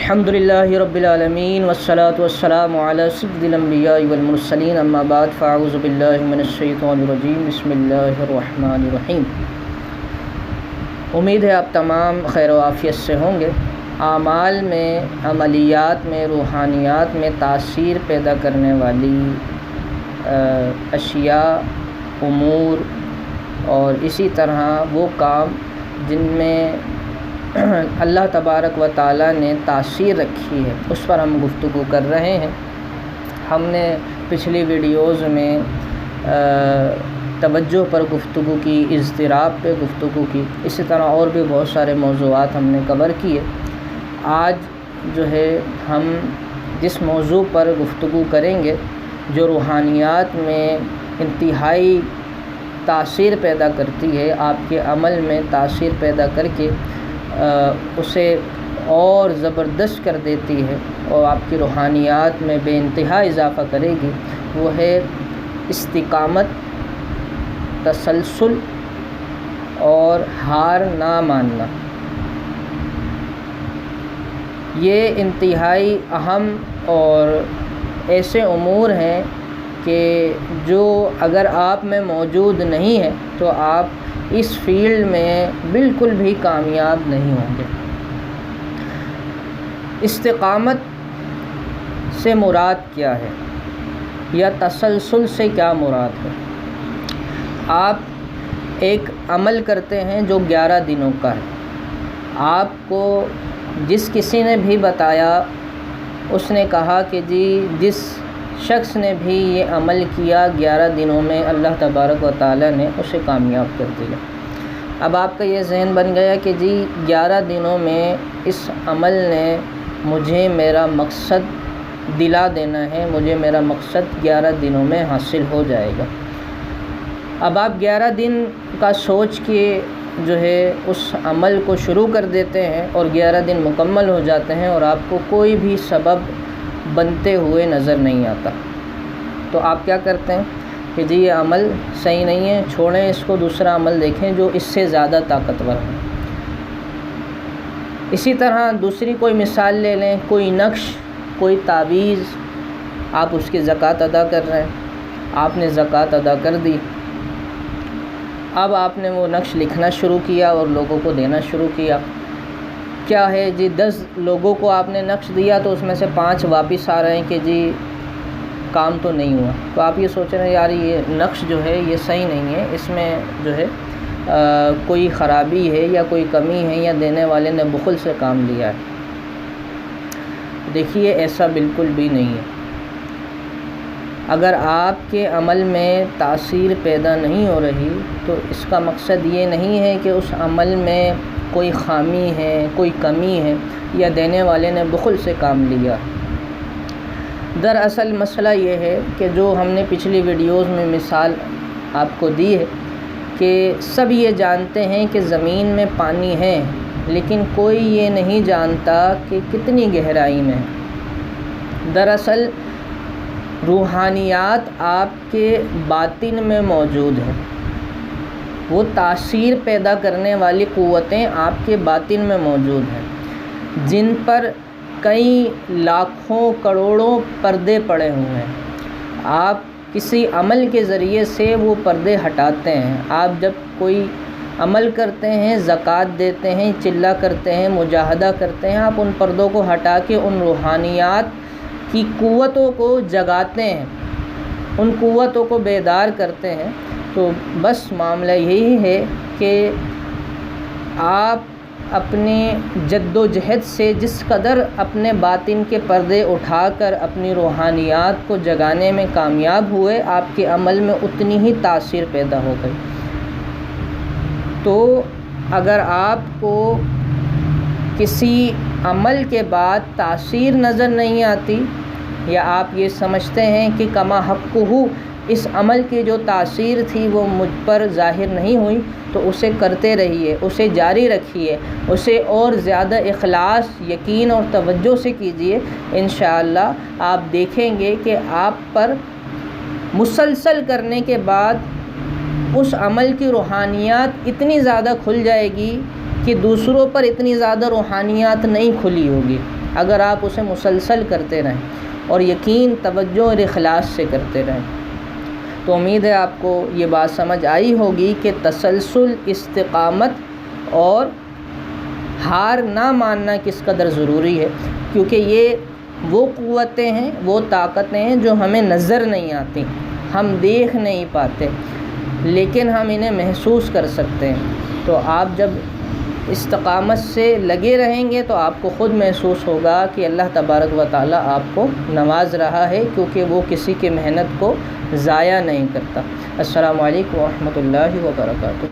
الحمدللہ رب العالمین والصلاة والسلام علی سید الانبیاء والمرسلین اما بعد فاعوذ باللہ من الشیطان الرجیم بسم اللہ الرحمن الرحیم۔ امید ہے آپ تمام خیر و عافیت سے ہوں گے۔ اعمال میں، عملیات میں، روحانیات میں تاثیر پیدا کرنے والی اشیاء، امور اور اسی طرح وہ کام جن میں اللہ تبارک و تعالیٰ نے تاثیر رکھی ہے اس پر ہم گفتگو کر رہے ہیں۔ ہم نے پچھلی ویڈیوز میں توجہ پر گفتگو کی، اضطراب پہ گفتگو کی، اسی طرح اور بھی بہت سارے موضوعات ہم نے کور کیے۔ آج جو ہے ہم جس موضوع پر گفتگو کریں گے جو روحانیات میں انتہائی تاثیر پیدا کرتی ہے، آپ کے عمل میں تاثیر پیدا کر کے اسے اور زبردست کر دیتی ہے اور آپ کی روحانیات میں بے انتہا اضافہ کرے گی، وہ ہے استقامت، تسلسل اور ہار نہ ماننا۔ یہ انتہائی اہم اور ایسے امور ہیں کہ جو اگر آپ میں موجود نہیں ہے تو آپ اس فیلڈ میں بالکل بھی کامیاب نہیں ہوں گے۔ استقامت سے مراد کیا ہے یا تسلسل سے کیا مراد ہے؟ آپ ایک عمل کرتے ہیں جو 11 دنوں کا ہے، آپ کو جس کسی نے بھی بتایا، اس نے کہا کہ جی جس شخص نے بھی یہ عمل کیا 11 دنوں میں اللہ تبارک و تعالیٰ نے اسے کامیاب کر دیا۔ اب آپ کا یہ ذہن بن گیا کہ جی 11 دنوں میں اس عمل نے مجھے میرا مقصد دلا دینا ہے، مجھے میرا مقصد 11 دنوں میں حاصل ہو جائے گا۔ اب آپ 11 دن کا سوچ کے جو ہے اس عمل کو شروع کر دیتے ہیں اور 11 دن مکمل ہو جاتے ہیں اور آپ کو کوئی بھی سبب بنتے ہوئے نظر نہیں آتا، تو آپ کیا کرتے ہیں کہ جی یہ عمل صحیح نہیں ہے، چھوڑیں اس کو، دوسرا عمل دیکھیں جو اس سے زیادہ طاقتور ہے۔ اسی طرح دوسری کوئی مثال لے لیں، کوئی نقش، کوئی تعویذ، آپ اس کی زکوٰۃ ادا کر رہے ہیں، آپ نے زکوٰۃ ادا کر دی، اب آپ نے وہ نقش لکھنا شروع کیا اور لوگوں کو دینا شروع کیا۔ کیا ہے جی 10 لوگوں کو آپ نے نقش دیا تو اس میں سے 5 واپس آ رہے ہیں کہ جی کام تو نہیں ہوا، تو آپ یہ سوچ رہے ہیں یار یہ نقش جو ہے یہ صحیح نہیں ہے، اس میں جو ہے کوئی خرابی ہے یا کوئی کمی ہے یا دینے والے نے بخل سے کام لیا ہے۔ دیکھیے ایسا بالکل بھی نہیں ہے۔ اگر آپ کے عمل میں تاثیر پیدا نہیں ہو رہی تو اس کا مقصد یہ نہیں ہے کہ اس عمل میں کوئی خامی ہے، کوئی کمی ہے یا دینے والے نے بخل سے کام لیا۔ دراصل مسئلہ یہ ہے کہ جو ہم نے پچھلی ویڈیوز میں مثال آپ کو دی ہے کہ سب یہ جانتے ہیں کہ زمین میں پانی ہے، لیکن کوئی یہ نہیں جانتا کہ کتنی گہرائی میں ہے۔ دراصل روحانیات آپ کے باطن میں موجود ہے، وہ تاثیر پیدا کرنے والی قوتیں آپ کے باطن میں موجود ہیں، جن پر کئی لاکھوں کروڑوں پردے پڑے ہوئے ہیں۔ آپ کسی عمل کے ذریعے سے وہ پردے ہٹاتے ہیں۔ آپ جب کوئی عمل کرتے ہیں، زکوٰۃ دیتے ہیں، چلہ کرتے ہیں، مجاہدہ کرتے ہیں، آپ ان پردوں کو ہٹا کے ان روحانیات کی قوتوں کو جگاتے ہیں، ان قوتوں کو بیدار کرتے ہیں۔ تو بس معاملہ یہی ہے کہ آپ اپنی جد و جہد سے جس قدر اپنے باطن کے پردے اٹھا کر اپنی روحانیات کو جگانے میں کامیاب ہوئے، آپ کے عمل میں اتنی ہی تاثیر پیدا ہو گئی۔ تو اگر آپ کو کسی عمل کے بعد تاثیر نظر نہیں آتی یا آپ یہ سمجھتے ہیں کہ کما حقہ اس عمل کی جو تاثیر تھی وہ مجھ پر ظاہر نہیں ہوئی، تو اسے کرتے رہیے، اسے جاری رکھیے، اسے اور زیادہ اخلاص، یقین اور توجہ سے کیجیے۔ انشاءاللہ آپ دیکھیں گے کہ آپ پر مسلسل کرنے کے بعد اس عمل کی روحانیات اتنی زیادہ کھل جائے گی کہ دوسروں پر اتنی زیادہ روحانیات نہیں کھلی ہوگی۔ اگر آپ اسے مسلسل کرتے رہیں اور یقین، توجہ اور اخلاص سے کرتے رہیں۔ تو امید ہے آپ کو یہ بات سمجھ آئی ہوگی کہ تسلسل، استقامت اور ہار نہ ماننا کس قدر ضروری ہے، کیونکہ یہ وہ قوتیں ہیں، وہ طاقتیں ہیں جو ہمیں نظر نہیں آتی، ہم دیکھ نہیں پاتے، لیکن ہم انہیں محسوس کر سکتے ہیں۔ تو آپ جب استقامت سے لگے رہیں گے تو آپ کو خود محسوس ہوگا کہ اللہ تبارک و تعالیٰ آپ کو نواز رہا ہے، کیونکہ وہ کسی کی محنت کو ضائع نہیں کرتا۔ السلام علیکم ورحمۃ اللہ وبرکاتہ۔